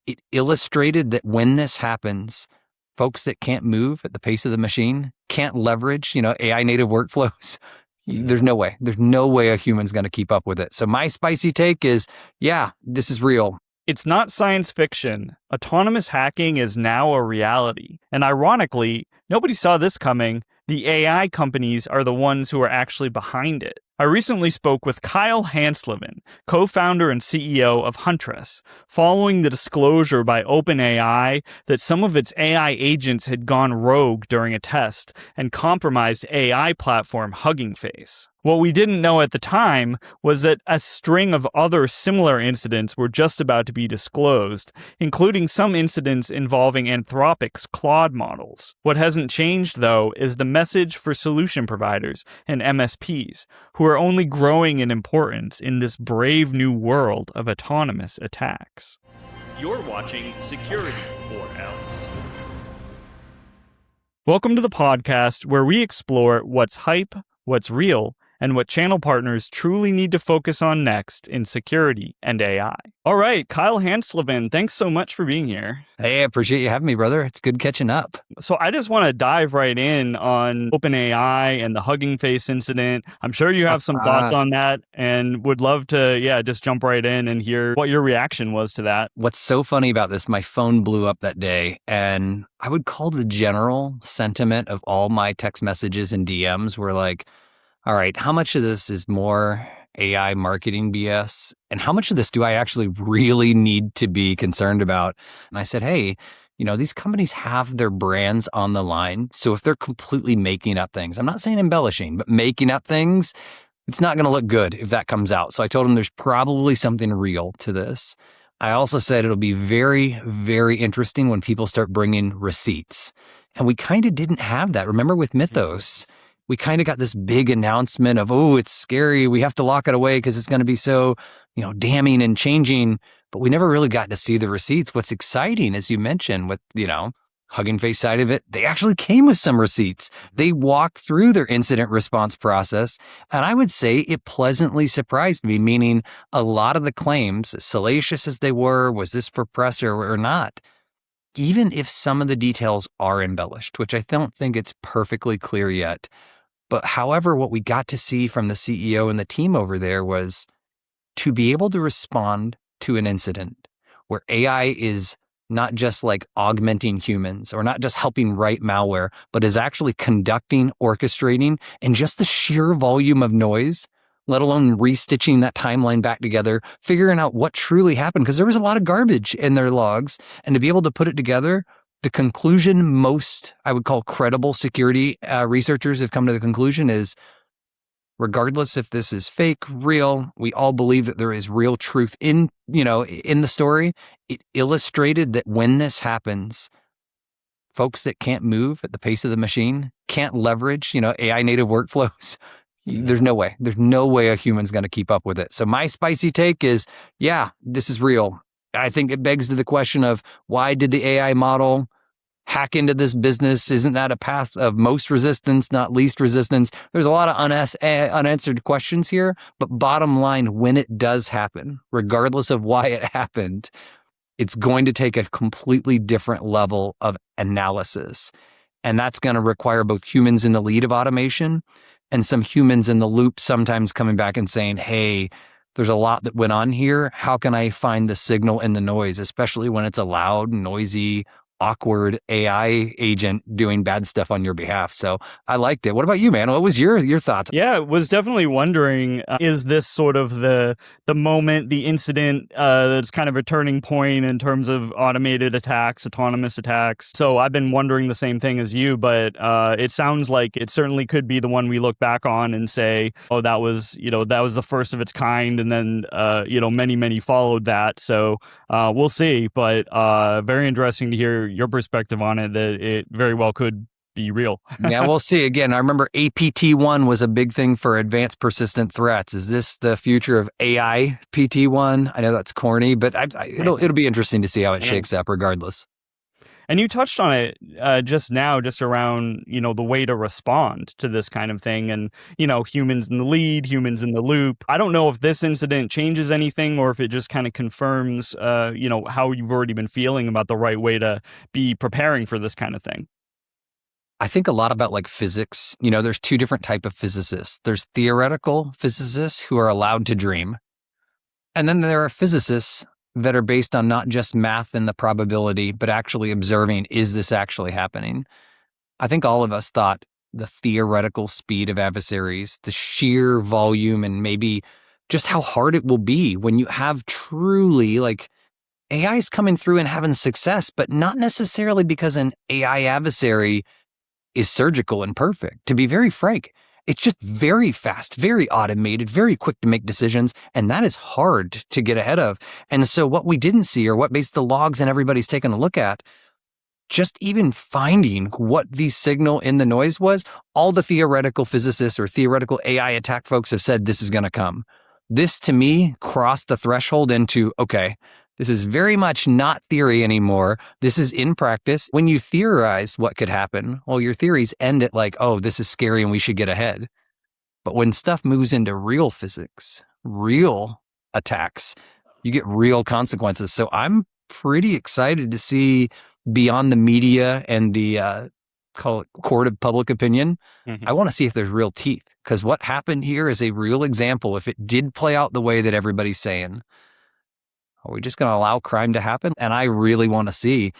it illustrated that when this happens, folks that can't move at the pace of the machine, can't leverage, AI native workflows. There's no way. There's no way a human's going to keep up with it. So my spicy take is, yeah, this is real. It's not science fiction. Autonomous hacking is now a reality. And ironically, nobody saw this coming. The AI companies are the ones who are actually behind it. I recently spoke with Kyle Hanslovan, co-founder and CEO of Huntress, following the disclosure by OpenAI that some of its AI agents had gone rogue during a test and compromised AI platform Hugging Face. What we didn't know at the time was that a string of other similar incidents were just about to be disclosed, including some incidents involving Anthropic's Claude models. What hasn't changed, though, is the message for solution providers and MSPs, who are only growing in importance in this brave new world of autonomous attacks. You're watching Security or Else. Welcome to the podcast where we explore what's hype, what's real, and what channel partners truly need to focus on next in security and AI. All right, Kyle Hanslovan, thanks so much for being here. Hey, I appreciate you having me, brother. It's good catching up. So I just want to dive right in on OpenAI and the Hugging Face incident. I'm sure you have some thoughts on that and would love to, just jump right in and hear what your reaction was to that. What's so funny about this, my phone blew up that day, and I would call the general sentiment of all my text messages and DMs were like, all right, how much of this is more AI marketing BS? And how much of this do I actually really need to be concerned about? And I said, hey, these companies have their brands on the line. So if they're completely making up things, I'm not saying embellishing, but making up things, it's not going to look good if that comes out. So I told them there's probably something real to this. I also said it'll be very, very interesting when people start bringing receipts. And we kind of didn't have that. Remember with Mythos? We kind of got this big announcement of, oh, it's scary. We have to lock it away because it's going to be so, damning and changing. But we never really got to see the receipts. What's exciting, as you mentioned, with, Hugging Face side of it, they actually came with some receipts. They walked through their incident response process. And I would say it pleasantly surprised me, meaning a lot of the claims, salacious as they were, was this for press or not? Even if some of the details are embellished, which I don't think it's perfectly clear yet. But however, what we got to see from the CEO and the team over there was to be able to respond to an incident where AI is not just like augmenting humans or not just helping write malware, but is actually conducting, orchestrating, and just the sheer volume of noise, let alone restitching that timeline back together, figuring out what truly happened, because there was a lot of garbage in their logs, and to be able to put it together, the conclusion most, I would call credible security researchers have come to the conclusion is, regardless if this is fake, real, we all believe that there is real truth in the story. It illustrated that when this happens, folks that can't move at the pace of the machine, can't leverage, AI native workflows. There's no way. There's no way a human's going to keep up with it. So my spicy take is, yeah, this is real. I think it begs to the question of why did the AI model hack into this business? Isn't that a path of most resistance, not least resistance? There's a lot of unanswered questions here, but bottom line, when it does happen, regardless of why it happened, it's going to take a completely different level of analysis. And that's going to require both humans in the lead of automation and some humans in the loop sometimes coming back and saying, hey, there's a lot that went on here. How can I find the signal in the noise, especially when it's a loud, noisy, awkward AI agent doing bad stuff on your behalf? So I liked it. What about you, man? What was your thoughts? Yeah, I was definitely wondering, is this sort of the moment, the incident that's kind of a turning point in terms of automated attacks, autonomous attacks? So I've been wondering the same thing as you, but it sounds like it certainly could be the one we look back on and say, oh, that was the first of its kind. And then, many followed that. So we'll see. But very interesting to hear your perspective on it, that it very well could be real. Yeah, we'll see. Again, I remember APT1 was a big thing for advanced persistent threats. Is this the future of AI PT1? I know that's corny, but it'll be interesting to see how it shakes up regardless. And you touched on it just now, just around, the way to respond to this kind of thing and, humans in the lead, humans in the loop. I don't know if this incident changes anything or if it just kind of confirms, how you've already been feeling about the right way to be preparing for this kind of thing. I think a lot about like physics. There's two different type of physicists. There's theoretical physicists who are allowed to dream. And then there are physicists that are based on not just math and the probability, but actually observing, is this actually happening? I think all of us thought the theoretical speed of adversaries, the sheer volume, and maybe just how hard it will be when you have truly like AI is coming through and having success, but not necessarily because an AI adversary is surgical and perfect. To be very frank, it's just very fast, very automated, very quick to make decisions, and that is hard to get ahead of. And so what we didn't see, or what based the logs and everybody's taken a look at, just even finding what the signal in the noise was, all the theoretical physicists or theoretical AI attack folks have said this is going to come. This, to me, crossed the threshold into, okay, this is very much not theory anymore. This is in practice. When you theorize what could happen, well, your theories end at like, oh, this is scary and we should get ahead. But when stuff moves into real physics, real attacks, you get real consequences. So I'm pretty excited to see beyond the media and the court of public opinion. I want to see if there's real teeth, because what happened here is a real example. If it did play out the way that everybody's saying, are we just going to allow crime to happen? And I really want to see,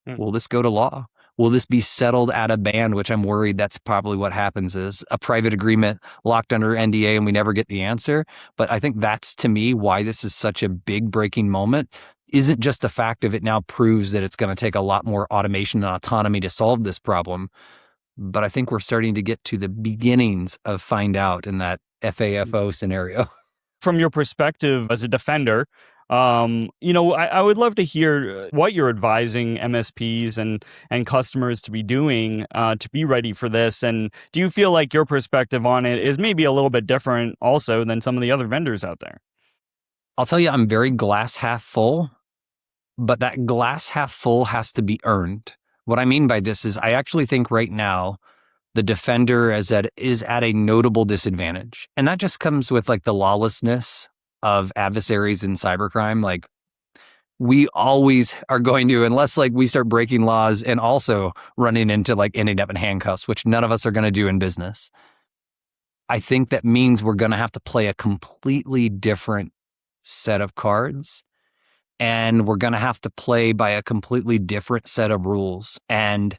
will this go to law? Will this be settled at a band, which I'm worried that's probably what happens, is a private agreement locked under NDA and we never get the answer. But I think that's, to me, why this is such a big breaking moment. Isn't just the fact of it now proves that it's going to take a lot more automation and autonomy to solve this problem. But I think we're starting to get to the beginnings of find out in that FAFO scenario. From your perspective as a defender, I would love to hear what you're advising MSPs and customers to be doing to be ready for this. And do you feel like your perspective on it is maybe a little bit different also than some of the other vendors out there? I'll tell you, I'm very glass half full, but that glass half full has to be earned. What I mean by this is I actually think right now the defender is at a notable disadvantage. And that just comes with like the lawlessness of adversaries in cybercrime. Like, we always are going to, unless like we start breaking laws and also running into like ending up in handcuffs, which none of us are going to do in business. I think that means we're going to have to play a completely different set of cards, and we're going to have to play by a completely different set of rules. And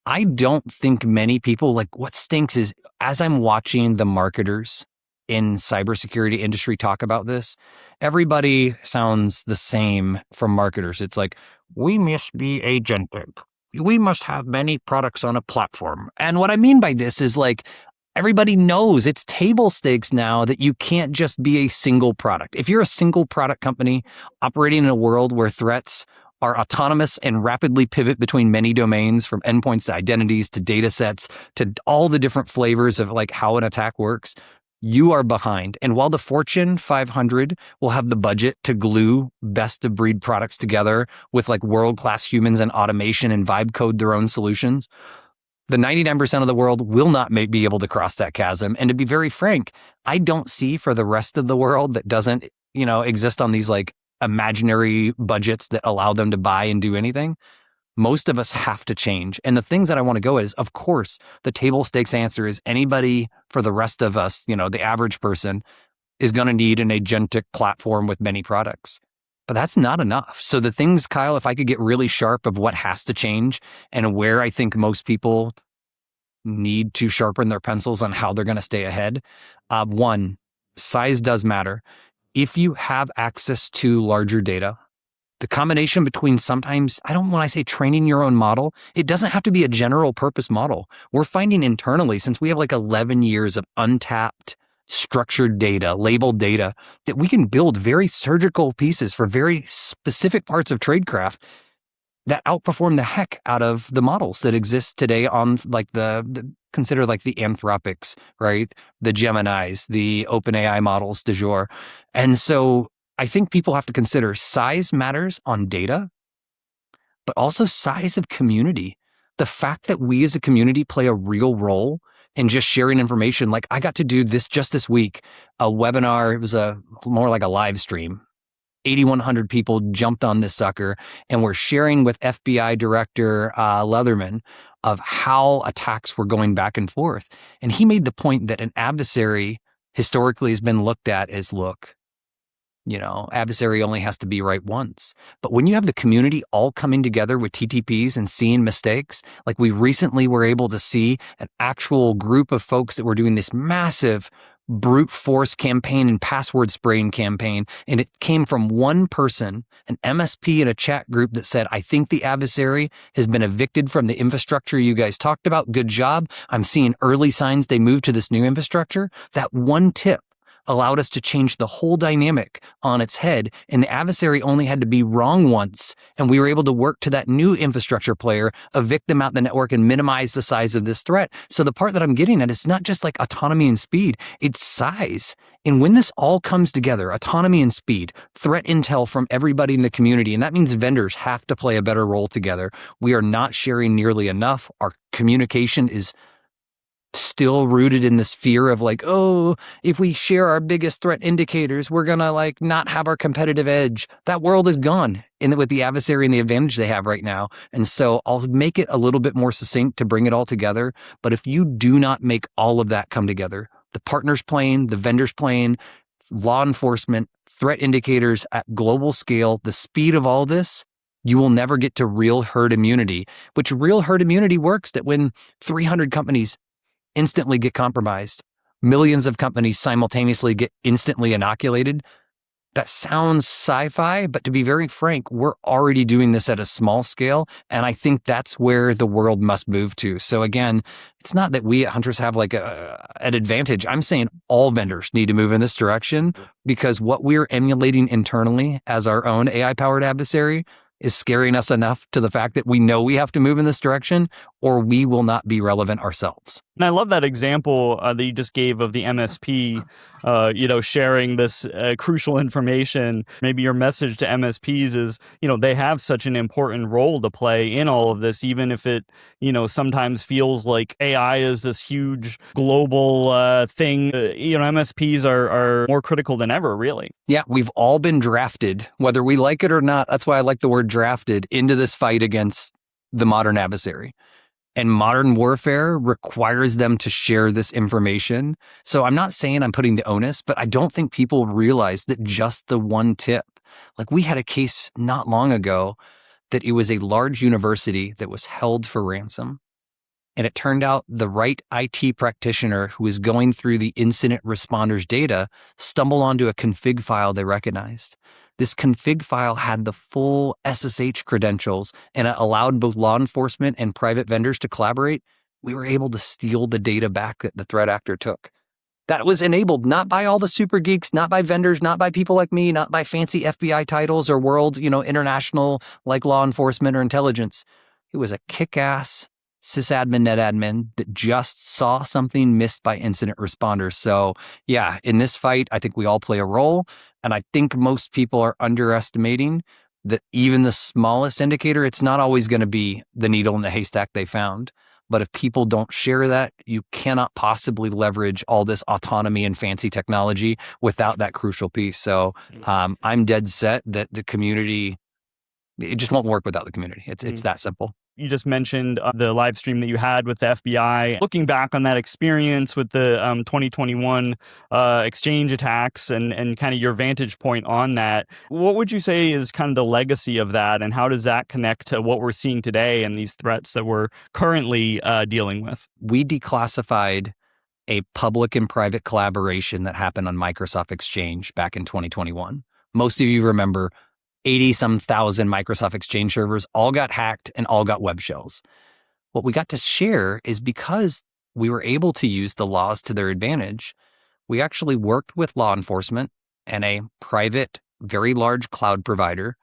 I don't think many people, like, what stinks is as I'm watching the marketers in cybersecurity industry talk about this, everybody sounds the same from marketers. It's like, we must be agentic. We must have many products on a platform. And what I mean by this is like, everybody knows it's table stakes now that you can't just be a single product. If you're a single product company operating in a world where threats are autonomous and rapidly pivot between many domains, from endpoints to identities to data sets to all the different flavors of like how an attack works, you are behind. And while the Fortune 500 will have the budget to glue best of breed products together with like world-class humans and automation and vibe code their own solutions, the 99% of the world will not be able to cross that chasm. And to be very frank, I don't see for the rest of the world that doesn't, exist on these like imaginary budgets that allow them to buy and do anything. Most of us have to change. And the things that I want to go at is, of course, the table stakes answer is anybody for the rest of us, the average person is going to need an agentic platform with many products. But that's not enough. So the things, Kyle, if I could get really sharp of what has to change and where I think most people need to sharpen their pencils on how they're going to stay ahead. One, size does matter. If you have access to larger data, the combination between sometimes, when I say training your own model, it doesn't have to be a general purpose model. We're finding internally, since we have like 11 years of untapped structured data, labeled data, that we can build very surgical pieces for very specific parts of tradecraft that outperform the heck out of the models that exist today on like consider like the Anthropics, right? The Geminis, the OpenAI models du jour. And so I think people have to consider size matters on data, but also size of community. The fact that we as a community play a real role in just sharing information. Like I got to do this just this week, a webinar. It was more like a live stream. 8,100 people jumped on this sucker, and we're sharing with FBI Director Leatherman of how attacks were going back and forth. And he made the point that an adversary historically has been looked at as, look, adversary only has to be right once. But when you have the community all coming together with TTPs and seeing mistakes, like we recently were able to see an actual group of folks that were doing this massive brute force campaign and password spraying campaign. And it came from one person, an MSP in a chat group that said, I think the adversary has been evicted from the infrastructure you guys talked about. Good job. I'm seeing early signs they moved to this new infrastructure. That one tip allowed us to change the whole dynamic on its head, and the adversary only had to be wrong once, and we were able to work to that new infrastructure player, evict them out the network, and minimize the size of this threat. So the part that I'm getting at is not just like autonomy and speed, it's size. And when this all comes together, autonomy and speed, threat intel from everybody in the community, and that means vendors have to play a better role together. We are not sharing nearly enough. Our communication is still rooted in this fear of like, oh, if we share our biggest threat indicators, we're going to like not have our competitive edge. That world is gone with the adversary and the advantage they have right now. And so I'll make it a little bit more succinct to bring it all together. But if you do not make all of that come together, the partners playing, the vendors playing, law enforcement, threat indicators at global scale, the speed of all this, you will never get to real herd immunity, which real herd immunity works that when 300 companies instantly get compromised, millions of companies simultaneously get instantly inoculated. That sounds sci-fi, but to be very frank, we're already doing this at a small scale, and I think that's where the world must move to. So again, it's not that we at Huntress have like an advantage. I'm saying all vendors need to move in this direction, because what we're emulating internally as our own AI-powered adversary is scaring us enough to the fact that we know we have to move in this direction, or we will not be relevant ourselves. And I love that example that you just gave of the MSP, sharing this crucial information. Maybe your message to MSPs is, they have such an important role to play in all of this, even if it, sometimes feels like AI is this huge global thing. MSPs are more critical than ever, really. Yeah, we've all been drafted, whether we like it or not. That's why I like the word drafted, into this fight against the modern adversary. And modern warfare requires them to share this information. So I'm not saying I'm putting the onus, but I don't think people realize that just the one tip. Like we had a case not long ago that it was a large university that was held for ransom. And it turned out the right IT practitioner who was going through the incident responders data stumbled onto a config file they recognized. This config file had the full SSH credentials, and it allowed both law enforcement and private vendors to collaborate. We were able to steal the data back that the threat actor took. That was enabled not by all the super geeks, not by vendors, not by people like me, not by fancy FBI titles or world, international like law enforcement or intelligence. It was a kick-ass sysadmin, netadmin that just saw something missed by incident responders. So yeah, in this fight, I think we all play a role. And I think most people are underestimating that even the smallest indicator, it's not always going to be the needle in the haystack they found. But if people don't share that, you cannot possibly leverage all this autonomy and fancy technology without that crucial piece. So I'm dead set that the community, it just won't work without the community. It's that simple. You just mentioned the live stream that you had with the FBI. Looking back on that experience with the 2021 exchange attacks and kind of your vantage point on that, what would you say is kind of the legacy of that, and how does that connect to what we're seeing today and these threats that we're currently dealing with? We declassified a public and private collaboration that happened on Microsoft Exchange back in 2021. Most of you remember 80-some thousand Microsoft Exchange servers all got hacked and all got web shells. What we got to share is because we were able to use the laws to their advantage, we actually worked with law enforcement and a private, very large cloud provider,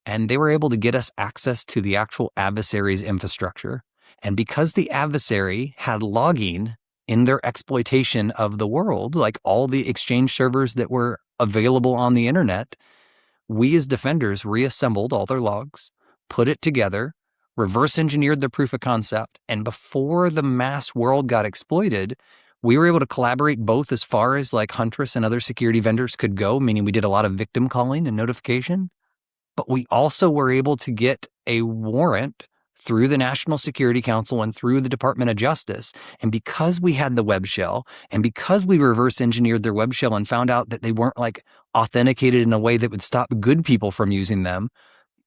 and they were able to get us access to the actual adversary's infrastructure. And because the adversary had logging in their exploitation of the world, like all the Exchange servers that were available on the internet, we as defenders reassembled all their logs, put it together, reverse engineered the proof of concept, and before the mass world got exploited, we were able to collaborate both as far as like Huntress and other security vendors could go, meaning we did a lot of victim calling and notification, but we also were able to get a warrant through the National Security Council and through the Department of Justice. And because we had the web shell and because we reverse engineered their web shell and found out that they weren't like authenticated in a way that would stop good people from using them,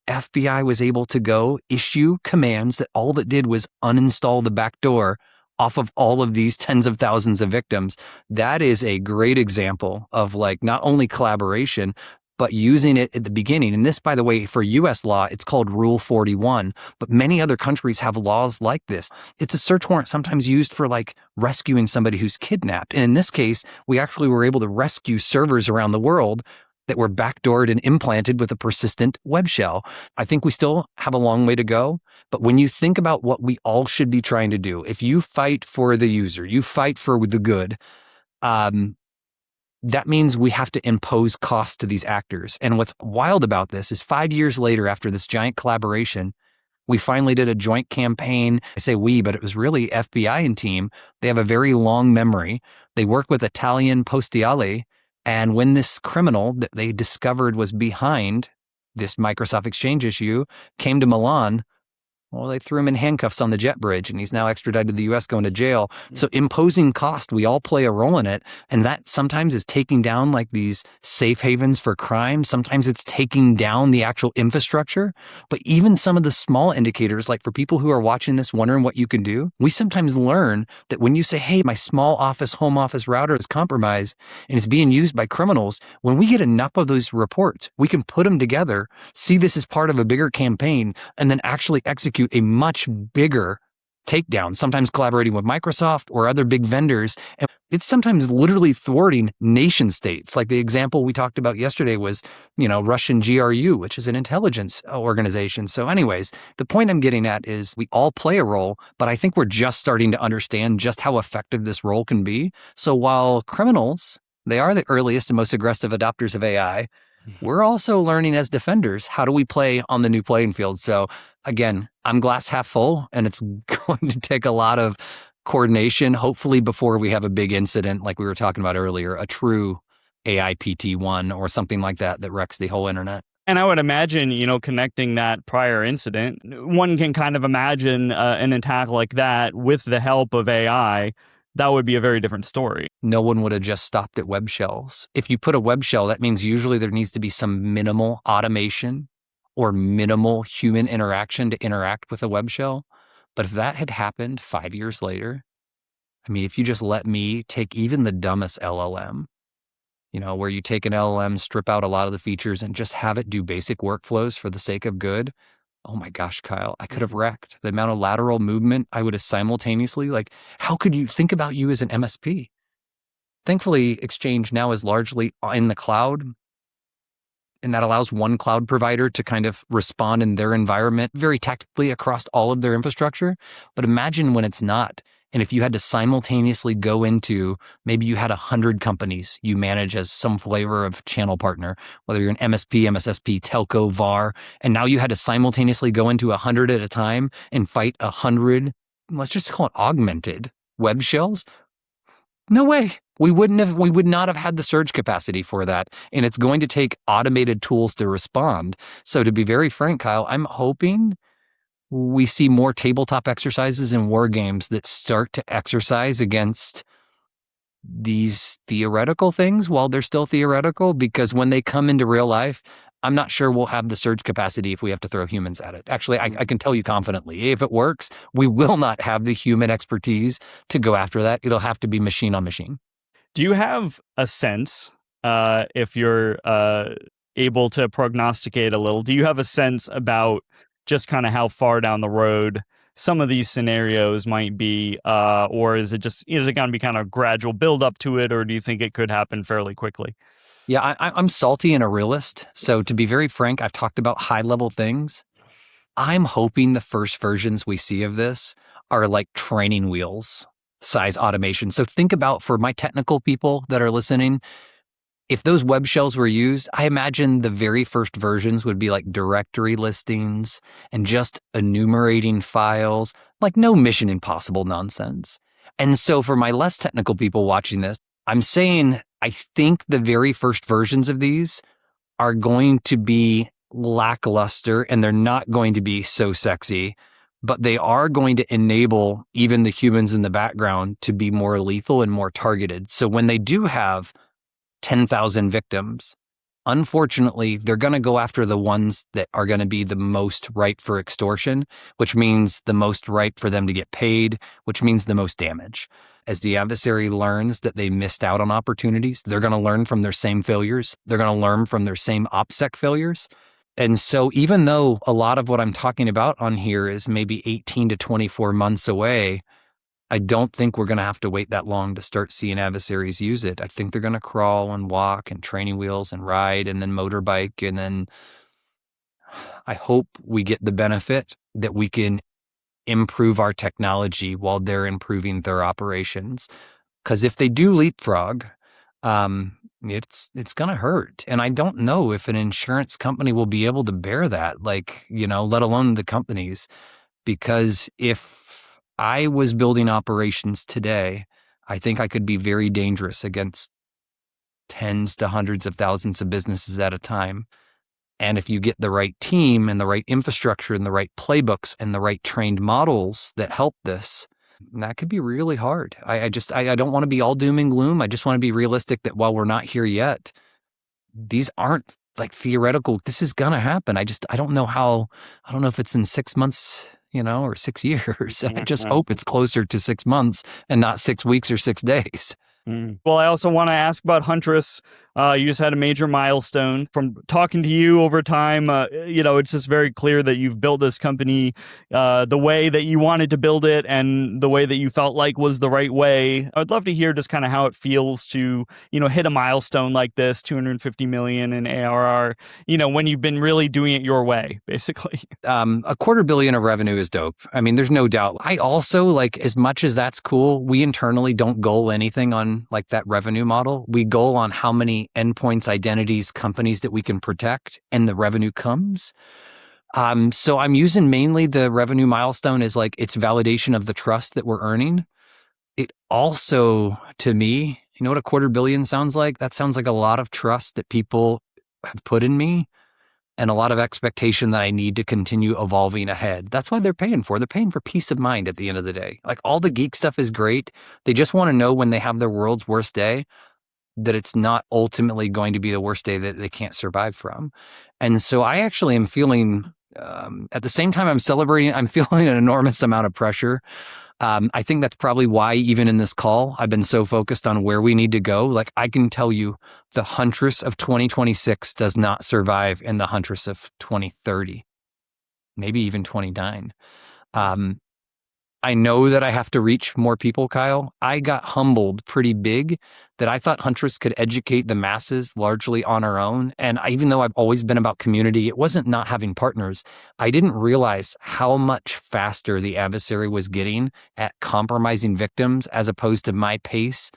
FBI was able to go issue commands that all that did was uninstall the backdoor off of all of these tens of thousands of victims. That is a great example of like not only collaboration, but using it at the beginning. And this, by the way, for US law, it's called Rule 41, but many other countries have laws like this. It's a search warrant sometimes used for like rescuing somebody who's kidnapped. And in this case, we actually were able to rescue servers around the world that were backdoored and implanted with a persistent web shell. I think we still have a long way to go, but when you think about what we all should be trying to do, if you fight for the user, you fight for the good, that means we have to impose costs to these actors. And what's wild about this is 5 years later, after this giant collaboration, we finally did a joint campaign. I say we, but it was really FBI and team. They have a very long memory. They work with Italian Postiali. And when this criminal that they discovered was behind this Microsoft Exchange issue came to Milan, well, they threw him in handcuffs on the jet bridge, and he's now extradited to the U.S. going to jail. So imposing cost, we all play a role in it. And that sometimes is taking down like these safe havens for crime. Sometimes it's taking down the actual infrastructure. But even some of the small indicators, like for people who are watching this wondering what you can do, we sometimes learn that when you say, hey, my small office, home office router is compromised and it's being used by criminals, when we get enough of those reports, we can put them together, see this as part of a bigger campaign, and then actually execute a much bigger takedown, sometimes collaborating with Microsoft or other big vendors. And it's sometimes literally thwarting nation states. Like the example we talked about yesterday was, Russian GRU, which is an intelligence organization. So anyways, the point I'm getting at is we all play a role, but I think we're just starting to understand just how effective this role can be. So while criminals, they are the earliest and most aggressive adopters of AI, we're also learning as defenders, how do we play on the new playing field? So again, I'm glass half full, and it's going to take a lot of coordination, hopefully before we have a big incident like we were talking about earlier, a true AI PT1 or something like that that wrecks the whole internet. And I would imagine, connecting that prior incident, one can kind of imagine an attack like that with the help of AI. That would be a very different story. No one would have just stopped at web shells. If you put a web shell, that means usually there needs to be some minimal automation or minimal human interaction to interact with a web shell. But if that had happened 5 years later, if you just let me take even the dumbest LLM, where you take an LLM, strip out a lot of the features and just have it do basic workflows for the sake of good. Oh my gosh, Kyle, I could have wrecked the amount of lateral movement I would have simultaneously. Like, how could you think about you as an MSP? Thankfully, Exchange now is largely in the cloud, and that allows one cloud provider to kind of respond in their environment very tactically across all of their infrastructure. But imagine when it's not. And if you had to simultaneously go into, maybe you had 100 companies you manage as some flavor of channel partner, whether you're an MSP, MSSP, telco, VAR, and now you had to simultaneously go into 100 at a time and fight 100, let's just call it augmented web shells. No way. We would not have had the surge capacity for that. And it's going to take automated tools to respond. So to be very frank, Kyle, I'm hoping we see more tabletop exercises and war games that start to exercise against these theoretical things while they're still theoretical, because when they come into real life, I'm not sure we'll have the surge capacity if we have to throw humans at it. Actually, I can tell you confidently, if it works, we will not have the human expertise to go after that. It'll have to be machine on machine. Do you have a sense, if you're able to prognosticate a little, do you have a sense about just kind of how far down the road some of these scenarios might be, or is it going to be kind of gradual build up to it, or do you think it could happen fairly quickly? Yeah, I'm salty and a realist. So to be very frank, I've talked about high level things. I'm hoping the first versions we see of this are like training wheels size automation. So think about, for my technical people that are listening, if those web shells were used, I imagine the very first versions would be like directory listings and just enumerating files, like no Mission Impossible nonsense. And so for my less technical people watching this, I'm saying I think the very first versions of these are going to be lackluster and they're not going to be so sexy, but they are going to enable even the humans in the background to be more lethal and more targeted. So when they do have 10,000 victims, unfortunately, they're going to go after the ones that are going to be the most ripe for extortion, which means the most ripe for them to get paid, which means the most damage. As the adversary learns that they missed out on opportunities, they're going to learn from their same failures. They're going to learn from their same OPSEC failures. And so even though a lot of what I'm talking about on here is maybe 18 to 24 months away, I don't think we're going to have to wait that long to start seeing adversaries use it. I think they're going to crawl and walk and training wheels and ride and then motorbike. And then I hope we get the benefit that we can improve our technology while they're improving their operations. Because if they do leapfrog, it's going to hurt. And I don't know if an insurance company will be able to bear that, like, let alone the companies. Because if I was building operations today, I think I could be very dangerous against tens to hundreds of thousands of businesses at a time. And if you get the right team and the right infrastructure and the right playbooks and the right trained models that help this, that could be really hard. I don't want to be all doom and gloom. I just want to be realistic that while we're not here yet, these aren't like theoretical. This is going to happen. I don't know if it's in 6 months, or 6 years. I just hope it's closer to 6 months and not 6 weeks or 6 days. Well, I also want to ask about Huntress. You just had a major milestone. From talking to you over time, it's just very clear that you've built this company the way that you wanted to build it and the way that you felt like was the right way. I'd love to hear just kind of how it feels to, hit a milestone like this, 250 million in ARR, when you've been really doing it your way, basically. $250 million of revenue is dope. I mean, there's no doubt. I also, as much as that's cool, we internally don't goal anything on that revenue model. We goal on how many endpoints, identities, companies that we can protect, and the revenue comes. So I'm using mainly the revenue milestone as it's validation of the trust that we're earning. It also, to me, you know what $250 million sounds like? That sounds like a lot of trust that people have put in me and a lot of expectation that I need to continue evolving ahead. That's what they're paying for. They're paying for peace of mind at the end of the day. All the geek stuff is great. They just want to know when they have their world's worst day that it's not ultimately going to be the worst day that they can't survive from. And so I actually am feeling, at the same time I'm celebrating, I'm feeling an enormous amount of pressure. I think that's probably why even in this call, I've been so focused on where we need to go. I can tell you the Huntress of 2026 does not survive in the Huntress of 2030, maybe even 29. I know that I have to reach more people, Kyle. I got humbled pretty big that I thought Huntress could educate the masses largely on our own. And even though I've always been about community, it wasn't not having partners. I didn't realize how much faster the adversary was getting at compromising victims as opposed to my pace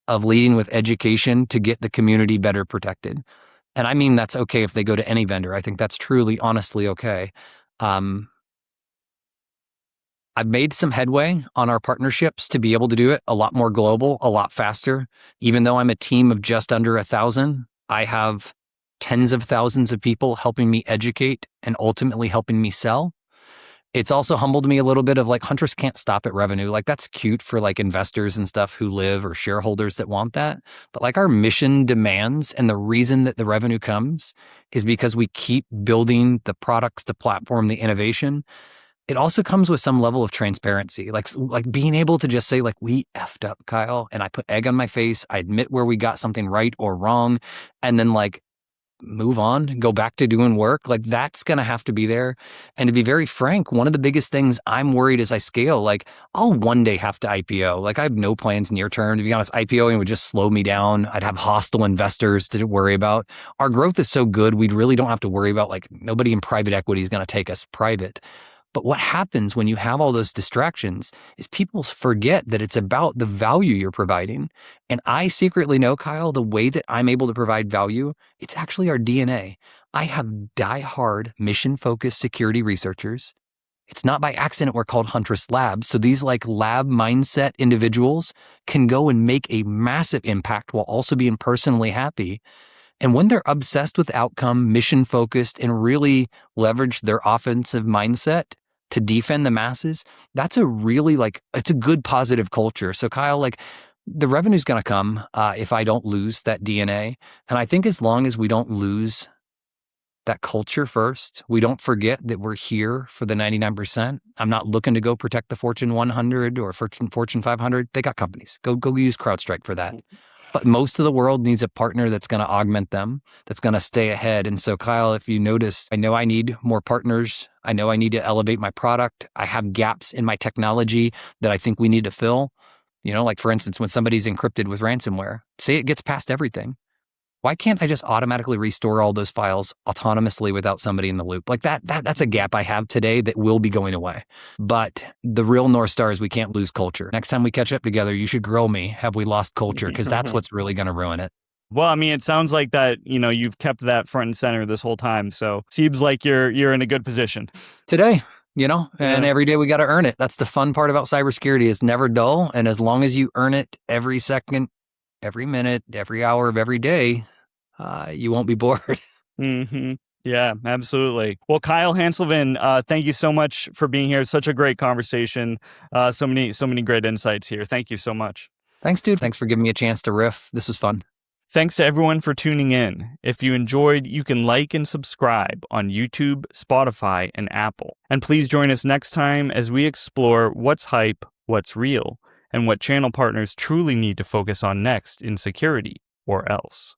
of leading with education to get the community better protected. And I mean, that's okay if they go to any vendor. I think that's truly, honestly okay. I've made some headway on our partnerships to be able to do it a lot more global, a lot faster. Even though I'm a team of just under 1,000, I have tens of thousands of people helping me educate and ultimately helping me sell. It's also humbled me a little bit of Huntress can't stop at revenue. That's cute for investors and stuff who live or shareholders that want that. But our mission demands and the reason that the revenue comes is because we keep building the products, the platform, the innovation. It also comes with some level of transparency, like being able to just say we effed up, Kyle, and I put egg on my face. I admit where we got something right or wrong, and then move on, go back to doing work. That's going to have to be there. And to be very frank, one of the biggest things I'm worried as I scale, I'll one day have to IPO. I have no plans near term. To be honest, IPOing would just slow me down. I'd have hostile investors to worry about. Our growth is so good, we really don't have to worry about nobody in private equity is going to take us private. But what happens when you have all those distractions is people forget that it's about the value you're providing. And I secretly know, Kyle, the way that I'm able to provide value, it's actually our DNA. I have die-hard mission-focused security researchers. It's not by accident we're called Huntress Labs. So these like lab mindset individuals can go and make a massive impact while also being personally happy. And when they're obsessed with outcome, mission focused, and really leverage their offensive mindset to defend the masses, that's a really it's a good positive culture. So Kyle, the revenue's going to come if I don't lose that DNA. And I think as long as we don't lose that culture first, we don't forget that we're here for the 99%. I'm not looking to go protect the Fortune 100 or Fortune 500. They got companies. Go use CrowdStrike for that. But most of the world needs a partner that's going to augment them, that's going to stay ahead. And so, Kyle, if you notice, I know I need more partners. I know I need to elevate my product. I have gaps in my technology that I think we need to fill. Like for instance, when somebody's encrypted with ransomware, say it gets past everything. Why can't I just automatically restore all those files autonomously without somebody in the loop? Like that's a gap I have today that will be going away. But the real North Star is we can't lose culture. Next time we catch up together, you should grill me. Have we lost culture? Because that's what's really going to ruin it. Well, I mean, it sounds like that, you've kept that front and center this whole time. So seems like you're in a good position. Today, and every day we got to earn it. That's the fun part about cybersecurity. It's never dull. And as long as you earn it every second, every minute, every hour of every day, you won't be bored. Mm-hmm. Yeah, absolutely. Well, Kyle Hanslovan, thank you so much for being here. Such a great conversation. So many great insights here. Thank you so much. Thanks, dude. Thanks for giving me a chance to riff. This was fun. Thanks to everyone for tuning in. If you enjoyed, you can like and subscribe on YouTube, Spotify, and Apple. And please join us next time as we explore what's hype, what's real, and what channel partners truly need to focus on next in security or else.